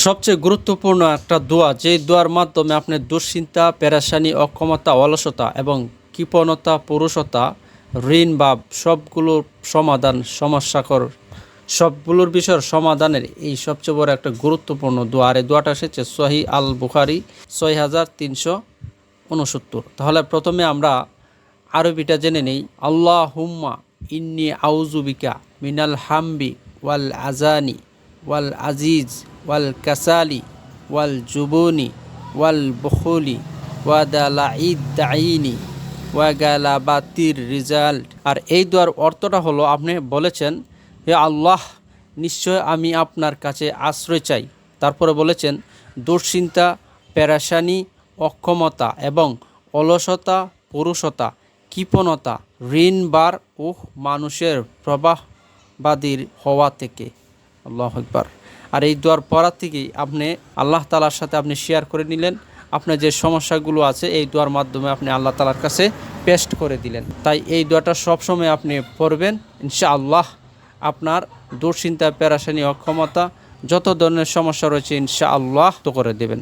সবচেয়ে গুরুত্বপূর্ণ একটা দোয়া, যেই দোয়ার মাধ্যমে আপনি দুশ্চিন্তা, পেরেশানি, অক্ষমতা, অলসতা এবং কৃপণতা, পুরুষতা, ঋণ বা সবগুলোর সমাধান, সবগুলোর বিষয়ের সমাধানের এই সবচেয়ে বড় একটা গুরুত্বপূর্ণ দোয়া। আর এই দোয়াটা এসেছে সহিহ আল বুখারি 6369। তাহলে প্রথমে আমরা আরবিটা জেনে নেই। আল্লাহুম্মা ইন্নি আউযুবিকা মিনাল হামবি ওয়াল আজানি ওয়াল আজিজ ওয়াল কাসালি ওয়াল জুবুনি ওয়াল বখুলি ওয়াদালাঈদ দাইনি ওয়াগালাবাতির রিজাল্ট। আর এই দোয়ার অর্থটা হলো, আপনি বলেছেন, হে আল্লাহ, নিশ্চয় আমি আপনার কাছে আশ্রয় চাই। তারপরে বলেছেন, দুশ্চিন্তা, পেরেশানি, অক্ষমতা এবং অলসতা, পুরুষতা, কৃপণতা, ঋণভার ও মানুষের প্রবাহবাদীর হওয়া থেকে। আল্লাহু আকবার। আর এই দোয়ার পড়ার থেকেই আপনি আল্লাহ তাআলার সাথে আপনি শেয়ার করে নিলেন আপনার যে সমস্যাগুলো আছে, এই দোয়ার মাধ্যমে আপনি আল্লাহ তাআলার কাছে পেস্ট করে দিলেন। তাই এই দোয়াটা সবসময় আপনি পড়বেন, ইনশাআল্লাহ আপনার দুশ্চিন্তা, পেরেশানি, অক্ষমতা, যত ধরনের সমস্যা রয়েছে ইনশাআল্লাহ তো করে দেবেন।